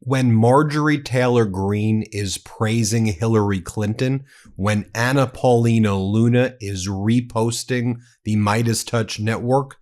When Marjorie Taylor Greene is praising Hillary Clinton, when Anna Paulina Luna is reposting the MeidasTouch network,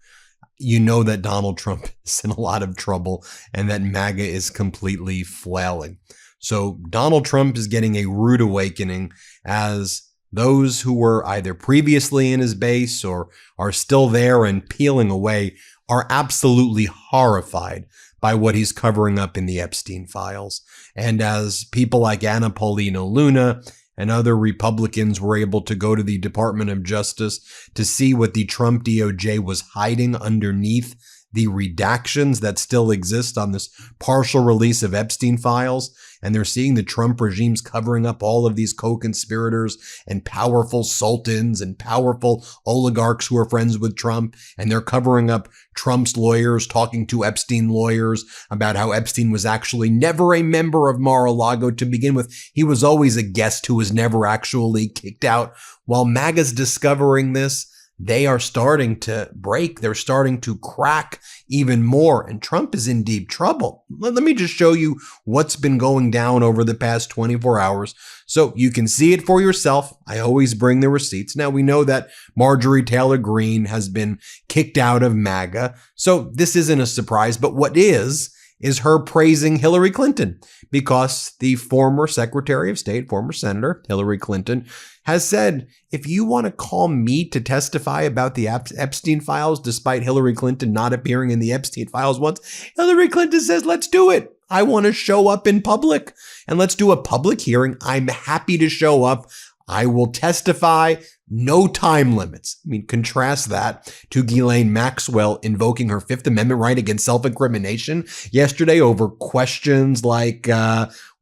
you know that Donald Trump is in a lot of trouble and that MAGA is completely flailing. So Donald Trump is getting a rude awakening as those who were either previously in his base or are still there and peeling away are absolutely horrified by what he's covering up in the Epstein files. And as people like Anna Paulina Luna and other Republicans were able to go to the Department of Justice to see what the Trump DOJ was hiding underneath the redactions that still exist on this partial release of Epstein files, and they're seeing the Trump regime's covering up all of these co-conspirators and powerful sultans and powerful oligarchs who are friends with Trump, and they're covering up Trump's lawyers talking to Epstein lawyers about how Epstein was actually never a member of Mar-a-Lago to begin with. He was always a guest who was never actually kicked out. While MAGA's discovering this, they are starting to break. They're starting to crack even more. And Trump is in deep trouble. Let me just show you what's been going down over the past 24 hours so you can see it for yourself. I always bring the receipts. Now, we know that Marjorie Taylor Greene has been kicked out of MAGA, so this isn't a surprise. But what is her praising Hillary Clinton, because the former Secretary of State, former Senator Hillary Clinton, has said, if you want to call me to testify about the Epstein files, despite Hillary Clinton not appearing in the Epstein files once, Hillary Clinton says, let's do it. I want to show up in public and let's do a public hearing. I'm happy to show up. I will testify. No time limits. I mean, contrast that to Ghislaine Maxwell invoking her Fifth Amendment right against self-incrimination yesterday over questions like,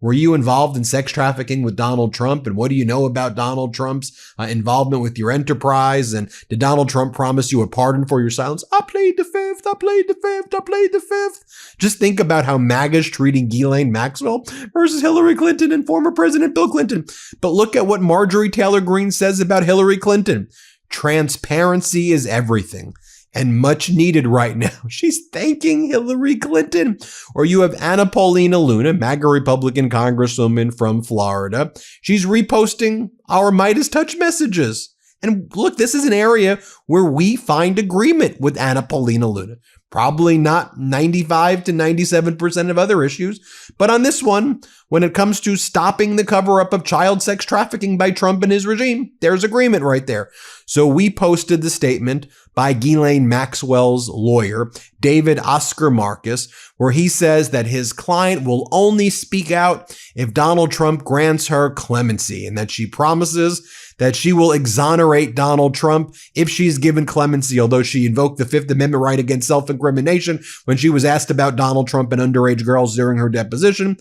were you involved in sex trafficking with Donald Trump? And what do you know about Donald Trump's involvement with your enterprise? And did Donald Trump promise you a pardon for your silence? I plead the fifth. I plead the fifth. I plead the fifth. Just think about how MAGA's treating Ghislaine Maxwell versus Hillary Clinton and former President Bill Clinton. But look at what Marjorie Taylor Greene says about Hillary Clinton. Transparency is everything, and much needed right now. She's thanking Hillary Clinton. Or you have Anna Paulina Luna, MAGA Republican Congresswoman from Florida. She's reposting our MeidasTouch messages. And look, this is an area where we find agreement with Anna Paulina Luna. Probably not 95 to 97% of other issues. But on this one, when it comes to stopping the cover-up of child sex trafficking by Trump and his regime, there's agreement right there. So we posted the statement by Ghislaine Maxwell's lawyer, David Oscar Marcus, where he says that his client will only speak out if Donald Trump grants her clemency, and that she promises that she will exonerate Donald Trump if she's given clemency, although she invoked the Fifth Amendment right against self-incrimination when she was asked about Donald Trump and underage girls during her deposition.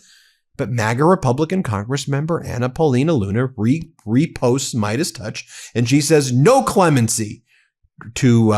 But MAGA Republican Congressmember Anna Paulina Luna reposts MeidasTouch, and she says no clemency to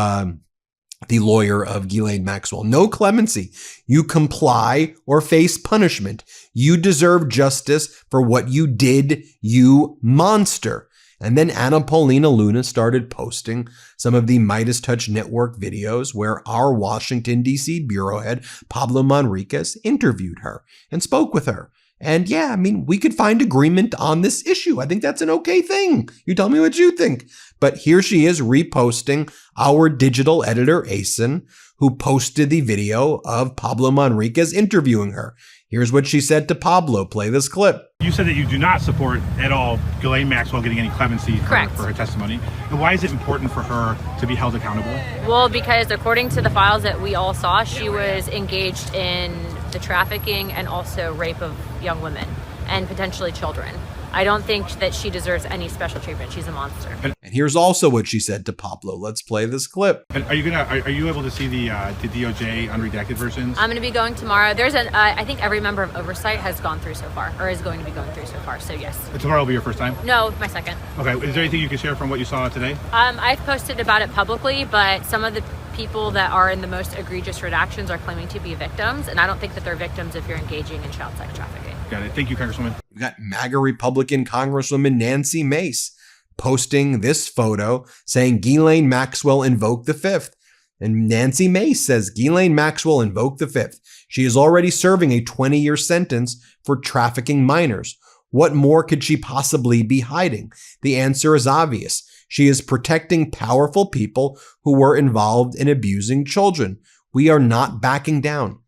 the lawyer of Ghislaine Maxwell. No clemency. You comply or face punishment. You deserve justice for what you did, you monster. And then Anna Paulina Luna started posting some of the MeidasTouch network videos where our Washington, D.C. bureau head, Pablo Manriquez, interviewed her and spoke with her. And yeah, I mean, we could find agreement on this issue. I think that's an okay thing. You tell me what you think. But here she is reposting our digital editor, Asen, who posted the video of Pablo Manriquez interviewing her. Here's what she said to Pablo. Play this clip. You said that you do not support at all Ghislaine Maxwell getting any clemency for her testimony. And why is it important for her to be held accountable? Well, because according to the files that we all saw, she was engaged in the trafficking and also rape of young women and potentially children. I don't think that she deserves any special treatment. She's a monster. And here's also what she said to Pablo. Let's play this clip. And are you able to see the DOJ unredacted versions? I'm going to be going tomorrow. There's I think every member of oversight has gone through so far, or is going to be going through so far. So yes. And tomorrow will be your first time? No, my second. Okay. Is there anything you can share from what you saw today? I've posted about it publicly, but some of the people that are in the most egregious redactions are claiming to be victims, and I don't think that they're victims if you're engaging in child sex trafficking. Got it. Thank you, Congresswoman. We got MAGA Republican Congresswoman Nancy Mace posting this photo saying Ghislaine Maxwell invoked the Fifth. And Nancy Mace says Ghislaine Maxwell invoked the Fifth. She is already serving a 20-year sentence for trafficking minors. What more could she possibly be hiding? The answer is obvious. She is protecting powerful people who were involved in abusing children. We are not backing down.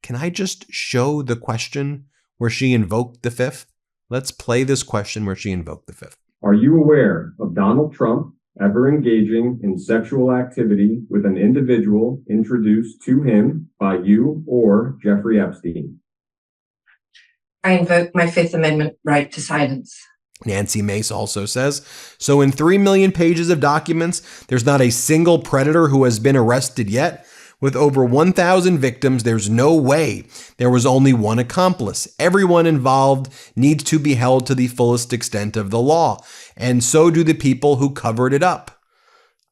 Can I just show the question where she invoked the Fifth? Let's play this question where she invoked the Fifth. Are you aware of Donald Trump ever engaging in sexual activity with an individual introduced to him by you or Jeffrey Epstein? I invoke my Fifth Amendment right to silence. Nancy Mace also says, so in 3 million pages of documents, there's not a single predator who has been arrested yet. With over 1,000 victims, there's no way there was only one accomplice. Everyone involved needs to be held to the fullest extent of the law, and so do the people who covered it up.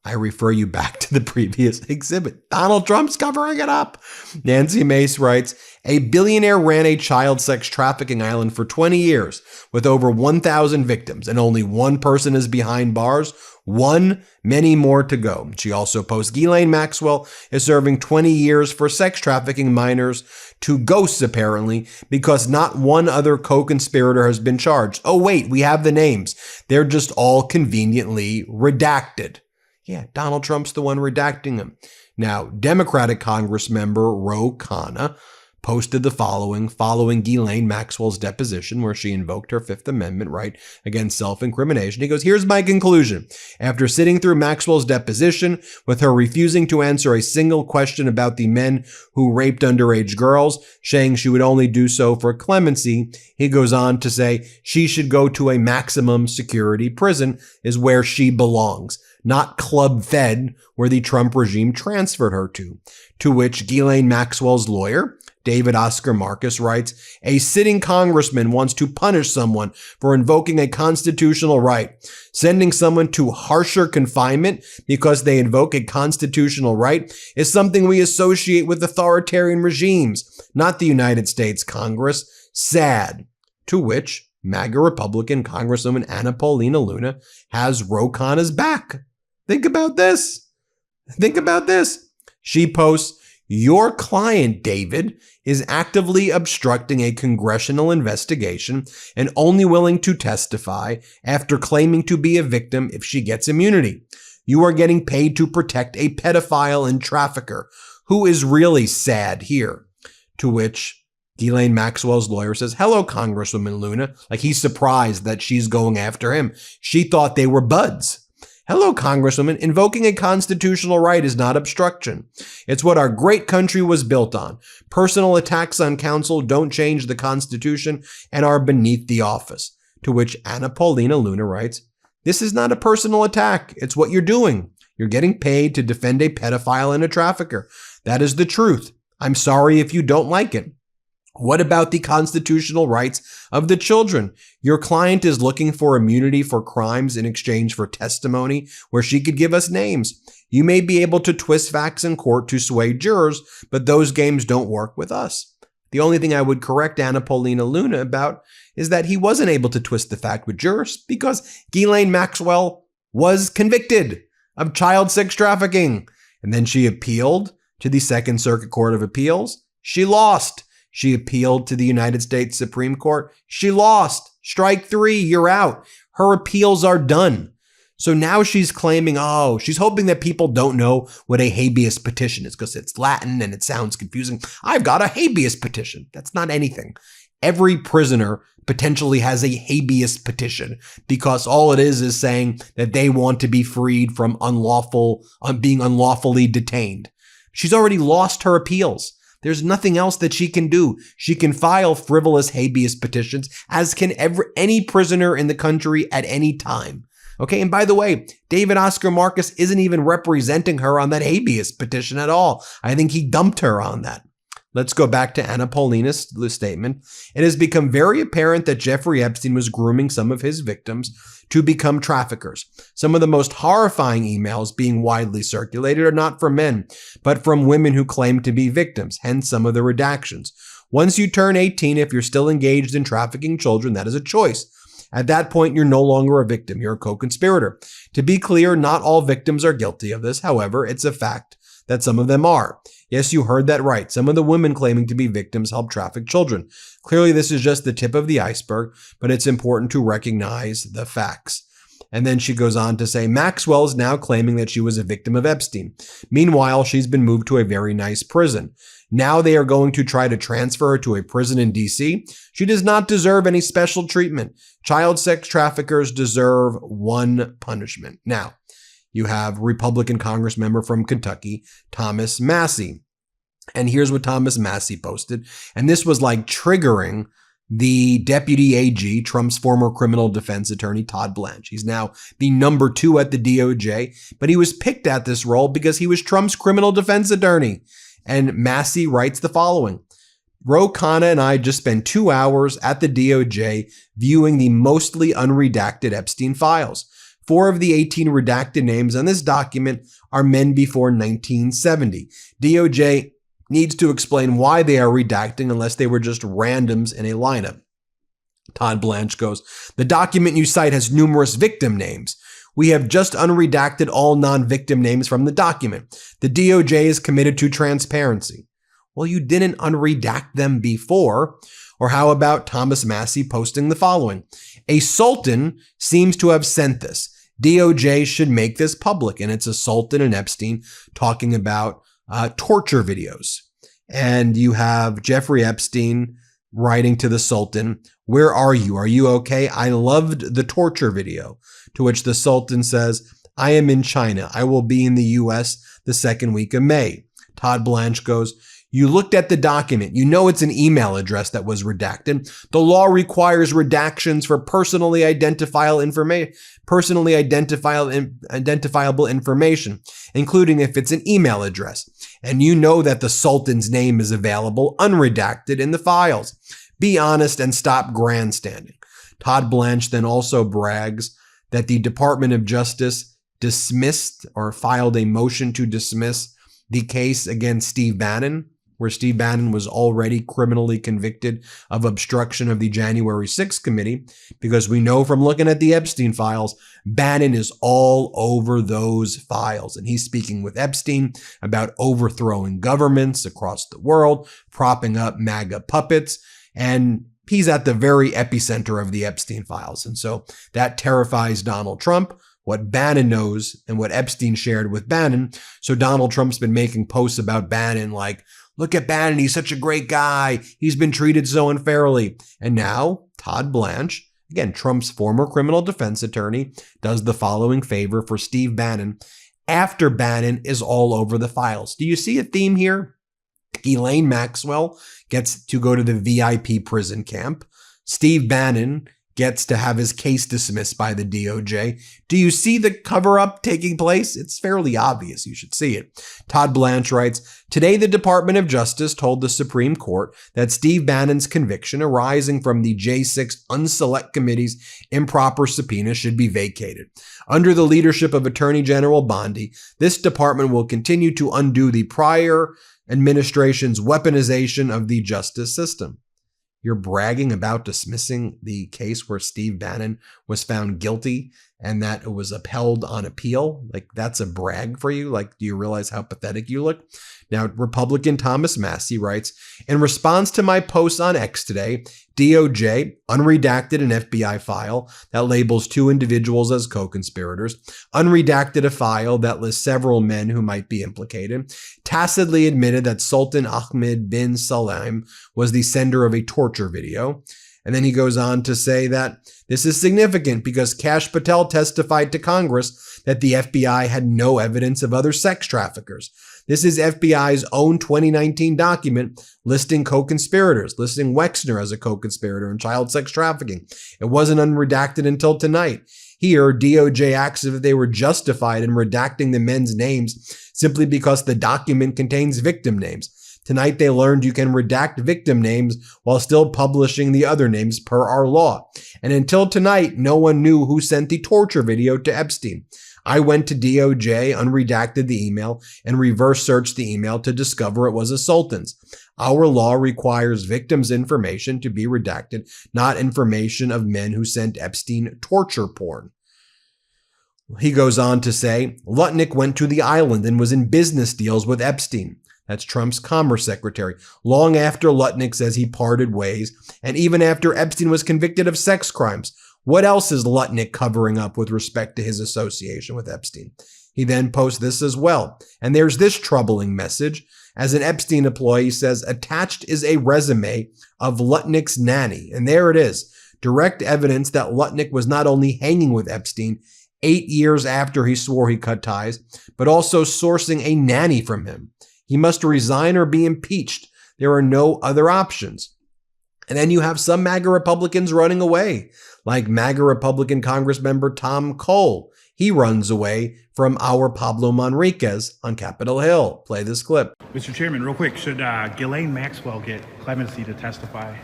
I refer you back to the previous exhibit. Donald Trump's covering it up. Nancy Mace writes, a billionaire ran a child sex trafficking island for 20 years with over 1,000 victims, and only one person is behind bars. Many more to go. She also posts Ghislaine Maxwell is serving 20 years for sex trafficking minors to ghosts, apparently, because not one other co-conspirator has been charged. Oh, wait, we have the names. They're just all conveniently redacted. Yeah, Donald Trump's the one redacting them. Now, Democratic Congress member Ro Khanna posted the following Ghislaine Maxwell's deposition where she invoked her Fifth Amendment right against self-incrimination. He goes, here's my conclusion. After sitting through Maxwell's deposition with her refusing to answer a single question about the men who raped underage girls, saying she would only do so for clemency, he goes on to say she should go to a maximum security prison is where she belongs, not Club Fed, where the Trump regime transferred her to which Ghislaine Maxwell's lawyer, David Oscar Marcus, writes, a sitting congressman wants to punish someone for invoking a constitutional right. Sending someone to harsher confinement because they invoke a constitutional right is something we associate with authoritarian regimes, not the United States Congress. Sad. To which MAGA Republican Congresswoman Anna Paulina Luna has Ro Khanna's back. Think about this. She posts, your client, David, is actively obstructing a congressional investigation and only willing to testify after claiming to be a victim if she gets immunity. You are getting paid to protect a pedophile and trafficker. Who is really sad here? To which Ghislaine Maxwell's lawyer says, hello, Congresswoman Luna. Like he's surprised that she's going after him. She thought they were buds. Hello, Congresswoman. Invoking a constitutional right is not obstruction. It's what our great country was built on. Personal attacks on counsel don't change the Constitution and are beneath the office. To which Anna Paulina Luna writes, this is not a personal attack. It's what you're doing. You're getting paid to defend a pedophile and a trafficker. That is the truth. I'm sorry if you don't like it. What about the constitutional rights of the children? Your client is looking for immunity for crimes in exchange for testimony where she could give us names. You may be able to twist facts in court to sway jurors, but those games don't work with us. The only thing I would correct Anna Paulina Luna about is that he wasn't able to twist the fact with jurors because Ghislaine Maxwell was convicted of child sex trafficking. And then she appealed to the Second Circuit Court of Appeals. She lost. She appealed to the United States Supreme Court. She lost. Strike 3, you're out. Her appeals are done. So now she's claiming, she's hoping that people don't know what a habeas petition is because it's Latin and it sounds confusing. I've got a habeas petition. That's not anything. Every prisoner potentially has a habeas petition because all it is saying that they want to be freed from being unlawfully detained. She's already lost her appeals. There's nothing else that she can do. She can file frivolous habeas petitions, as can any prisoner in the country at any time. Okay, and by the way, David Oscar Marcus isn't even representing her on that habeas petition at all. I think he dumped her on that. Let's go back to Anna Paulina's statement. It has become very apparent that Jeffrey Epstein was grooming some of his victims to become traffickers. Some of the most horrifying emails being widely circulated are not from men, but from women who claim to be victims, hence some of the redactions. Once you turn 18, if you're still engaged in trafficking children, that is a choice. At that point, you're no longer a victim, you're a co-conspirator. To be clear, not all victims are guilty of this. However, it's a fact that some of them are. Yes, you heard that right. Some of the women claiming to be victims help traffic children. Clearly, this is just the tip of the iceberg, but it's important to recognize the facts. And then she goes on to say, Maxwell is now claiming that she was a victim of Epstein. Meanwhile, she's been moved to a very nice prison. Now they are going to try to transfer her to a prison in D.C. She does not deserve any special treatment. Child sex traffickers deserve one punishment. Now, you have Republican Congress member from Kentucky, Thomas Massie. And here's what Thomas Massie posted. And this was like triggering the deputy AG, Trump's former criminal defense attorney, Todd Blanche. He's now the number 2 at the DOJ, but he was picked at this role because he was Trump's criminal defense attorney. And Massie writes the following. Ro Khanna and I just spent 2 hours at the DOJ viewing the mostly unredacted Epstein files. 4 of the 18 redacted names on this document are men before 1970. DOJ needs to explain why they are redacting unless they were just randoms in a lineup. Todd Blanche goes, the document you cite has numerous victim names. We have just unredacted all non-victim names from the document. The DOJ is committed to transparency. Well, you didn't unredact them before. Or how about Thomas Massie posting the following? A sultan seems to have sent this. DOJ should make this public. And it's a sultan and Epstein talking about torture videos. And you have Jeffrey Epstein writing to the Sultan, where are you? Are you okay? I loved the torture video. To which the Sultan says, I am in China. I will be in the US the second week of May. Todd Blanche goes, you looked at the document. You know it's an email address that was redacted. The law requires redactions for personally identifiable information, including if it's an email address. And you know that the Sultan's name is available unredacted in the files. Be honest and stop grandstanding. Todd Blanche then also brags that the Department of Justice dismissed or filed a motion to dismiss the case against Steve Bannon, where Steve Bannon was already criminally convicted of obstruction of the January 6th committee, because we know from looking at the Epstein files, Bannon is all over those files. And he's speaking with Epstein about overthrowing governments across the world, propping up MAGA puppets, and he's at the very epicenter of the Epstein files. And so that terrifies Donald Trump, what Bannon knows and what Epstein shared with Bannon. So Donald Trump's been making posts about Bannon like, look at Bannon, he's such a great guy. He's been treated so unfairly. And now Todd Blanche, again, Trump's former criminal defense attorney, does the following favor for Steve Bannon after Bannon is all over the files. Do you see a theme here? Ghislaine Maxwell gets to go to the VIP prison camp. Steve Bannon gets to have his case dismissed by the DOJ. Do you see the cover-up taking place? It's fairly obvious. You should see it. Todd Blanche writes, today the Department of Justice told the Supreme Court that Steve Bannon's conviction arising from the J6 Unselect Committee's improper subpoena should be vacated. Under the leadership of Attorney General Bondi, this department will continue to undo the prior administration's weaponization of the justice system. You're bragging about dismissing the case where Steve Bannon was found guilty and that it was upheld on appeal. Like, that's a brag for you. Like, do you realize how pathetic you look? Now, Republican Thomas Massie writes, in response to my posts on X today, DOJ unredacted an FBI file that labels 2 individuals as co-conspirators, unredacted a file that lists several men who might be implicated, tacitly admitted that Sultan Ahmed bin Salim was the sender of a torture video. And then he goes on to say that this is significant because Kash Patel testified to Congress that the FBI had no evidence of other sex traffickers. This is FBI's own 2019 document listing co-conspirators, listing Wexner as a co-conspirator in child sex trafficking. It wasn't unredacted until tonight. Here, DOJ acts as if they were justified in redacting the men's names simply because the document contains victim names. Tonight, they learned you can redact victim names while still publishing the other names per our law. And until tonight, no one knew who sent the torture video to Epstein. I went to DOJ, unredacted the email, and reverse searched the email to discover it was a Sultan's. Our law requires victims' information to be redacted, not information of men who sent Epstein torture porn. He goes on to say, Lutnick went to the island and was in business deals with Epstein. That's Trump's Commerce Secretary, long after Lutnick says he parted ways, and even after Epstein was convicted of sex crimes. What else is Lutnick covering up with respect to his association with Epstein? He then posts this as well. And there's this troubling message. As an Epstein employee, he says, attached is a resume of Lutnick's nanny. And there it is. Direct evidence that Lutnick was not only hanging with Epstein 8 years after he swore he cut ties, but also sourcing a nanny from him. He must resign or be impeached. There are no other options. And then you have some MAGA Republicans running away, like MAGA Republican Congressmember Tom Cole. He runs away from our Pablo Manriquez on Capitol Hill. Play this clip. Mr. Chairman, real quick, should Ghislaine Maxwell get clemency to testify?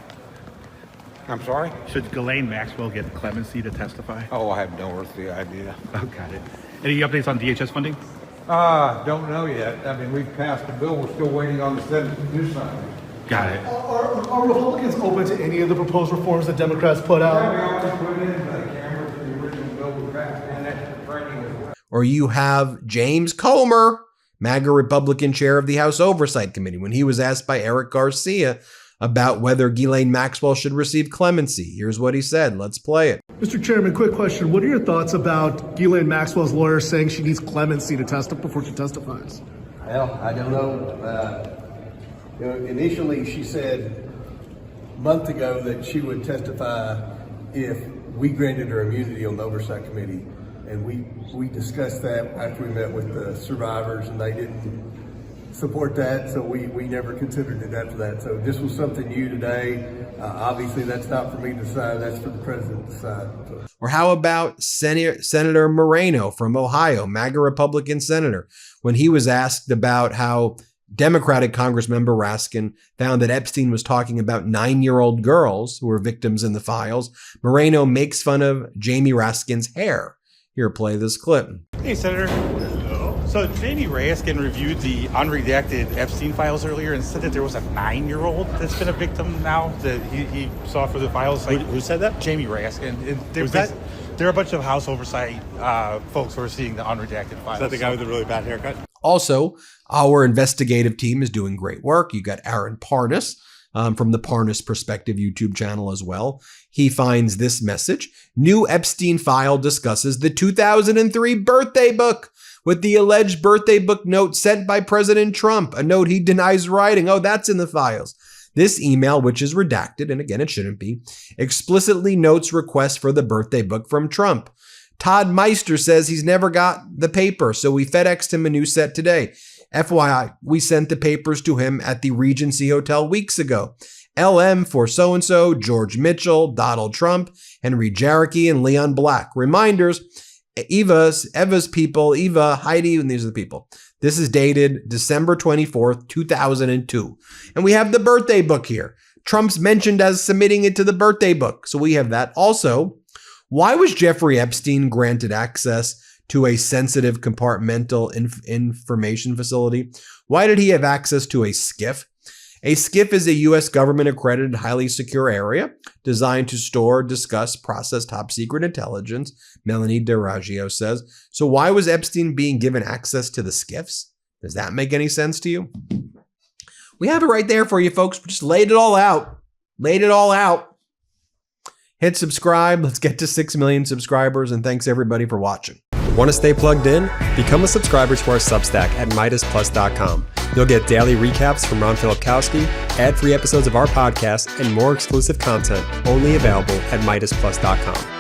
I'm sorry? Should Ghislaine Maxwell get clemency to testify? Oh, I have no earthly idea. Oh, got it. Any updates on DHS funding? Don't know yet. I mean, we've passed the bill. We're still waiting on the Senate to do something. Got it. Are Republicans open to any of the proposed reforms that Democrats put out? Yeah, we already put in the cameras in the original bill we passed, and extra training as well. Or you have James Comer, MAGA Republican chair of the House Oversight Committee, when he was asked by Eric Garcia about whether Ghislaine Maxwell should receive clemency. Here's what he said. Let's play it. Mr. Chairman, quick question. What are your thoughts about Ghislaine Maxwell's lawyer saying she needs clemency to testify before she testifies? Well, I don't know. Initially, she said a month ago that she would testify if we granted her immunity on the Oversight Committee. And we discussed that after we met with the survivors, and they didn't support that, so we never considered it after that. So this was something new today. Obviously, that's not for me to decide. That's for the president to decide. Or how about Senator Moreno from Ohio, MAGA Republican senator, when he was asked about how Democratic Congressmember Raskin found that Epstein was talking about 9-year-old girls who were victims in the files, Moreno makes fun of Jamie Raskin's hair. Here, play this clip. Hey, Senator. So Jamie Raskin reviewed the unredacted Epstein files earlier and said that there was a 9-year-old that's been a victim now that he saw for the files. Like, who said that? Jamie Raskin. Who's that? There are a bunch of House Oversight folks who are seeing the unredacted files. Is that the guy with the really bad haircut? Also, our investigative team is doing great work. You got Aaron Parnas from the Parnas Perspective YouTube channel as well. He finds this message. New Epstein file discusses the 2003 birthday book with the alleged birthday book note sent by President Trump, a note he denies writing. Oh, that's in the files. This email, which is redacted, and again, it shouldn't be, explicitly notes requests for the birthday book from Trump. Todd Meister says he's never got the paper, so we FedExed him a new set today. FYI, we sent the papers to him at the Regency Hotel weeks ago. LM for so-and-so, George Mitchell, Donald Trump, Henry Jaracki, and Leon Black. Reminders, Eva's people, Eva, Heidi, and these are the people. This is dated December 24th, 2002. And we have the birthday book here. Trump's mentioned as submitting it to the birthday book. So we have that. Also, why was Jeffrey Epstein granted access to a sensitive compartmental information facility? Why did he have access to a SCIF? A SCIF is a U.S. government-accredited, highly secure area designed to store, discuss, process top-secret intelligence, Melanie DiRaggio says. So why was Epstein being given access to the SCIFs? Does that make any sense to you? We have it right there for you, folks. We just laid it all out. Laid it all out. Hit subscribe. Let's get to 6 million subscribers, and thanks, everybody, for watching. Want to stay plugged in? Become a subscriber to our Substack at MeidasPlus.com. You'll get daily recaps from Ron Filipkowski, ad-free episodes of our podcast, and more exclusive content only available at MeidasPlus.com.